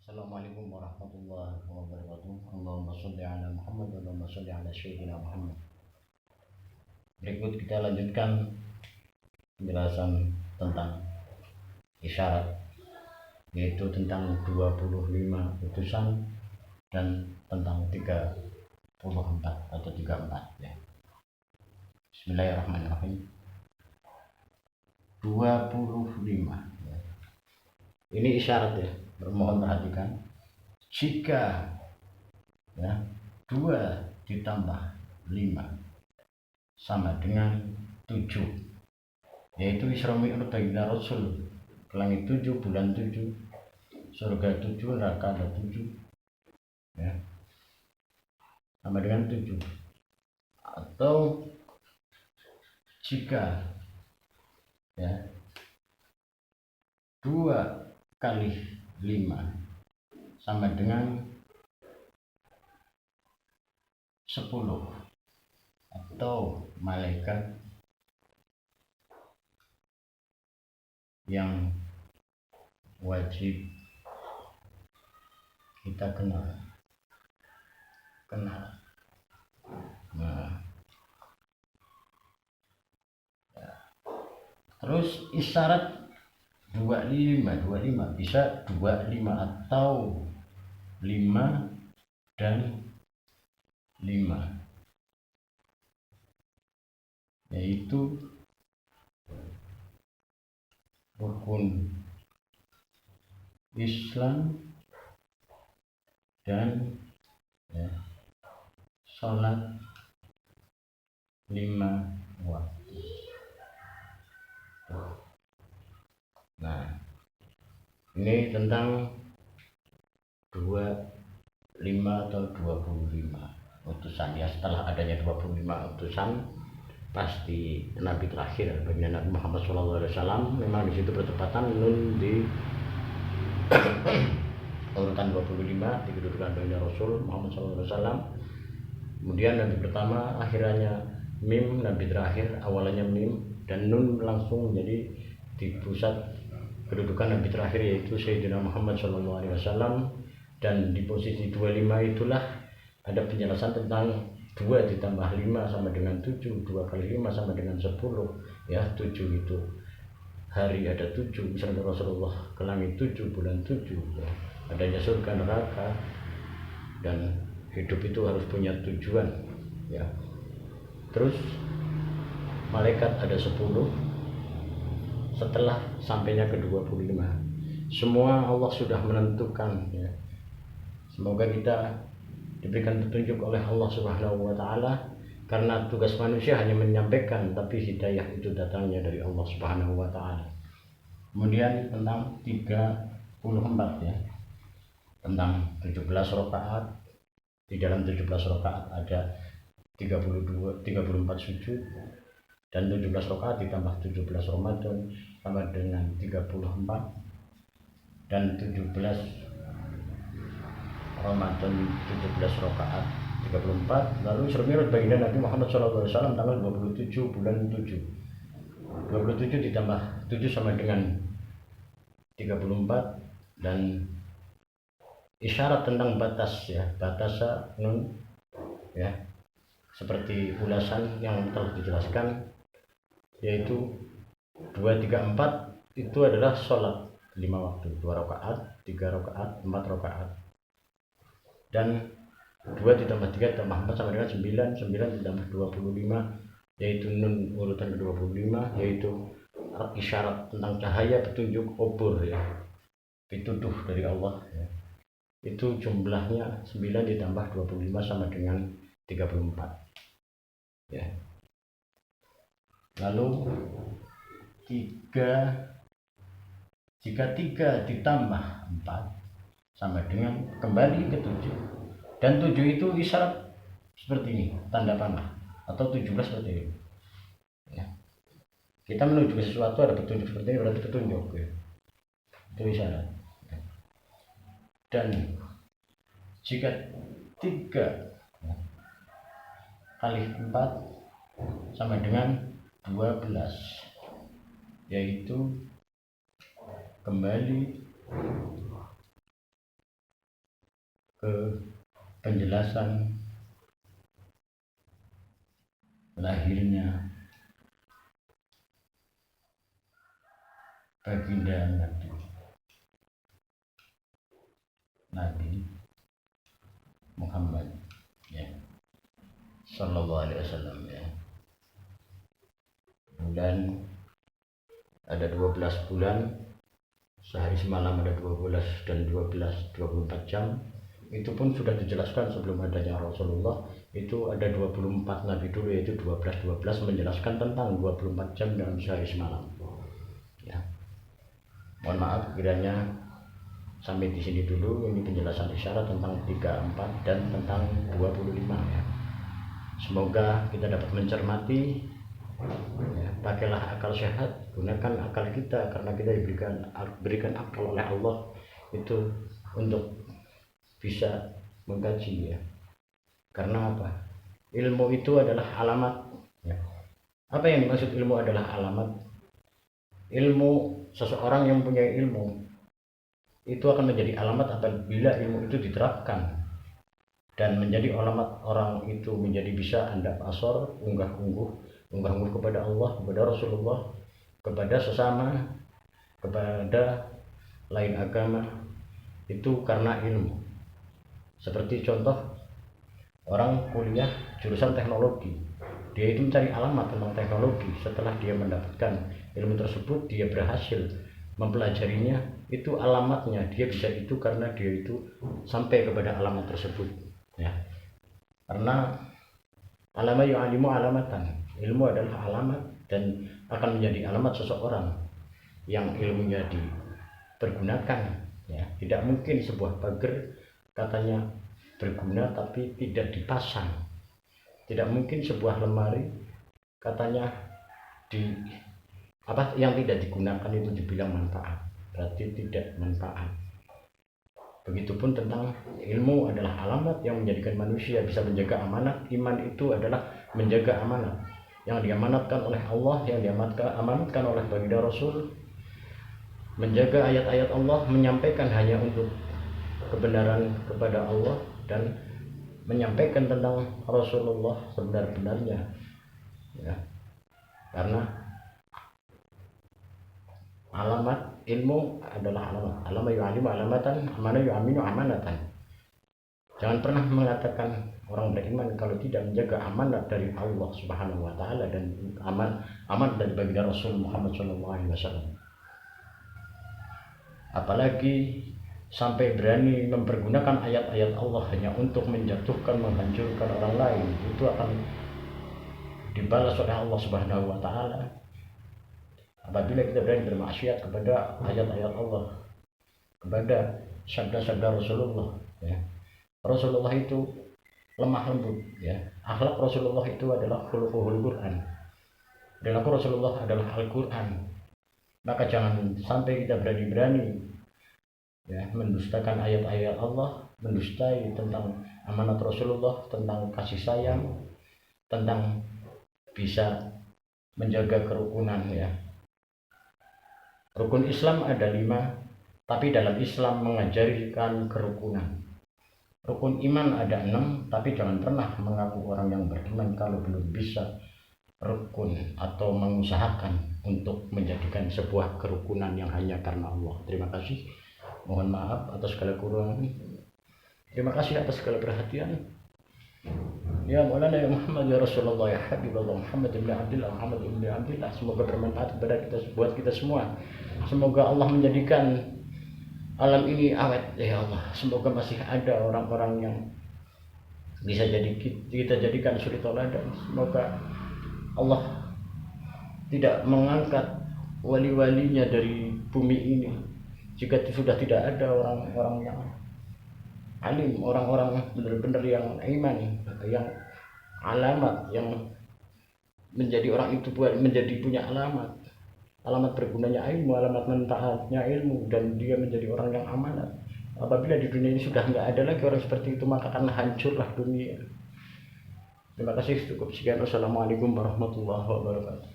Assalamualaikum warahmatullahi wabarakatuh. Allahumma sholli ala Muhammad wa Allahumma sholli ala sayyidina Muhammad. Berikut kita lanjutkan penjelasan tentang isyarat, yaitu tentang 25 utusan dan tentang 34 atau 34 ya. Bismillahirrahmanirrahim. 25 ya. Ini isyarat ya. Mohon perhatikan, jika ya 2 ditambah 5 sama dengan 7, yaitu Isra Mi'raj baginda Rasul ke langit 7, bulan 7, surga 7, neraka 7 ya, sama dengan 7. Atau jika ya 2 kali 5 sama dengan 10, atau malaikat yang wajib kita kenal. Nah, ya. Terus isyarat 25 bisa 25 atau 5 dan 5, yaitu rukun Islam dan ya, sholat 5 waktu. Nah, ini tentang 25 atau 25 utusan ya. Setelah adanya 25 utusan, pasti Nabi terakhir baginda Nabi Muhammad SAW, memang di situ bertepatan nun di urutan 25 di kedudukan baginda Rasul Muhammad SAW. Kemudian Nabi pertama, akhirannya mim, Nabi terakhir awalannya mim, dan nun langsung menjadi di pusat kedudukan Nabi terakhir, yaitu Sayyidina Muhammad SAW. Dan di posisi 25 itulah ada penjelasan tentang 2 ditambah 5 sama dengan 7, 2 kali 5 sama dengan 10 ya. 7 itu hari, ada 7 misalnya Rasulullah ke langit 7, bulan 7 ya. Adanya surga neraka, dan hidup itu harus punya tujuan ya. Terus malaikat ada 10 setelah sampainya ke 25. Semua Allah sudah menentukan ya. Semoga kita diberikan petunjuk oleh Allah Subhanahu wa taala, karena tugas manusia hanya menyampaikan, tapi hidayah itu datangnya dari Allah Subhanahu wa taala. Kemudian tentang 34 ya. Tentang 17 rakaat. Di dalam 17 rakaat ada 34 sujud, dan 17 rakaat ditambah 17 Ramadan sama dengan 34, dan 17 Ramadan 17 rakaat 34. Lalu Isra Mi'raj baginda Nabi Muhammad SAW tanggal 27 bulan 7. 27 ditambah 7 sama dengan 34, dan isyarat tentang batas ya, batasa nun ya, seperti ulasan yang telah dijelaskan, yaitu 2, 3, 4 itu adalah sholat 5 waktu, 2 rakaat, 3 rakaat, 4 rakaat. Dan 2 ditambah 3 ditambah 4 sama dengan 9, 9 ditambah 25, yaitu nun urutan ke-25, yaitu isyarat tentang cahaya petunjuk obor ya, pituduh dari Allah ya. Itu jumlahnya 9 ditambah 25 sama dengan 34 ya. Lalu jika 3 ditambah 4 sama dengan kembali ke 7, dan 7 itu isyarat seperti ini, tanda panah, atau 17 seperti ini ya. Kita menuju ke sesuatu ada petunjuk seperti ini, berarti petunjuk ya. Itu isyarat ya. Dan jika 3 kali 4 sama dengan 12, yaitu kembali ke penjelasan lahirnya baginda Nabi Muhammad ya sallallahu alaihi wasallam ya. Dan ada 12 bulan, sehari semalam ada 12 dan 24 jam. Itu pun sudah dijelaskan sebelum adanya Rasulullah. Itu ada 24 nabi dulu, yaitu 12 menjelaskan tentang 24 jam dalam sehari semalam ya. Mohon maaf kiranya sampai di sini dulu. Ini penjelasan isyarat tentang 34 dan tentang 25 ya. Semoga kita dapat mencermati ya, pakailah akal sehat, gunakan akal kita, karena kita diberikan akal oleh Allah itu untuk bisa mengkaji ya. Karena apa? Ilmu itu adalah alamat ya. Apa yang dimaksud ilmu adalah alamat? Ilmu, seseorang yang punya ilmu itu akan menjadi alamat apabila ilmu itu diterapkan dan menjadi alamat. Orang itu menjadi bisa andap asor, unggah-ungguh kepada Allah, kepada Rasulullah, kepada sesama, kepada lain agama, itu karena ilmu. Seperti contoh orang kuliah jurusan teknologi, dia itu mencari alamat tentang teknologi. Setelah dia mendapatkan ilmu tersebut, dia berhasil mempelajarinya, itu alamatnya dia bisa itu karena dia itu sampai kepada alamat tersebut ya. Karena alama yu'alimu alamatan, ilmu adalah alamat dan akan menjadi alamat seseorang yang ilmunya dipergunakan ya. Tidak mungkin sebuah pagar katanya berguna tapi tidak dipasang. Tidak mungkin sebuah lemari katanya yang tidak digunakan itu dibilang manfaat, berarti tidak manfaat. Begitupun tentang ilmu adalah alamat yang menjadikan manusia bisa menjaga amanat. Iman itu adalah menjaga amanat yang diamanatkan oleh Allah, yang diamanatkan oleh baginda Rasul. Menjaga ayat-ayat Allah, menyampaikan hanya untuk kebenaran kepada Allah dan menyampaikan tentang Rasulullah sebenar-benarnya ya. Karena alamat ilmu adalah alamat. Alama yu'alimu alamatan, amana yu'aminu amanatan. Jangan pernah mengatakan orang beriman kalau tidak menjaga amanat dari Allah Subhanahu wa taala dan amanat dari baginda Rasul Muhammad sallallahu alaihi wasallam. Apalagi sampai berani mempergunakan ayat-ayat Allah hanya untuk menjatuhkan, menghancurkan orang lain, itu akan dibalas oleh Allah Subhanahu wa taala. Apabila kita berani bermaksiat kepada ayat-ayat Allah, kepada sabda-sabda Rasulullah ya. Rasulullah itu lemah lembut ya. Akhlak Rasulullah itu adalah khuluquhul Quran. Perilaku Rasulullah adalah Al-Quran. Maka jangan sampai kita berani-berani ya mendustakan ayat-ayat Allah, mendustai tentang amanat Rasulullah, tentang kasih sayang, tentang bisa menjaga kerukunan ya. Rukun Islam ada 5, tapi dalam Islam mengajarkan kerukunan. Rukun iman ada 6, tapi jangan pernah mengaku orang yang beriman kalau belum bisa rukun atau mengusahakan untuk menjadikan sebuah kerukunan yang hanya karena Allah. Terima kasih. Mohon maaf atas segala kekurangan. Terima kasih atas segala perhatian. Ya Maulana ya Muhammad ya Rasulullah ya Habibullah Muhammad ibn Abdillah Muhammad ibn Abdillah. Semoga bermanfaat kepada kita, buat kita semua. Semoga Allah menjadikan alam ini awet ya Allah. Semoga masih ada orang-orang yang bisa kita jadikan suri tauladan. Semoga Allah tidak mengangkat wali-walinya dari bumi ini jika sudah tidak ada orang-orang yang alim, orang-orang benar-benar yang iman, yang alamat, yang menjadi orang itu menjadi punya alamat bergunanya ilmu, alamat manfaatnya ilmu, dan dia menjadi orang yang amanat. Apabila di dunia ini sudah nggak ada lagi orang seperti itu, maka akan hancurlah dunia. Terima kasih, cukup sekian. Wassalamualaikum warahmatullahi wabarakatuh.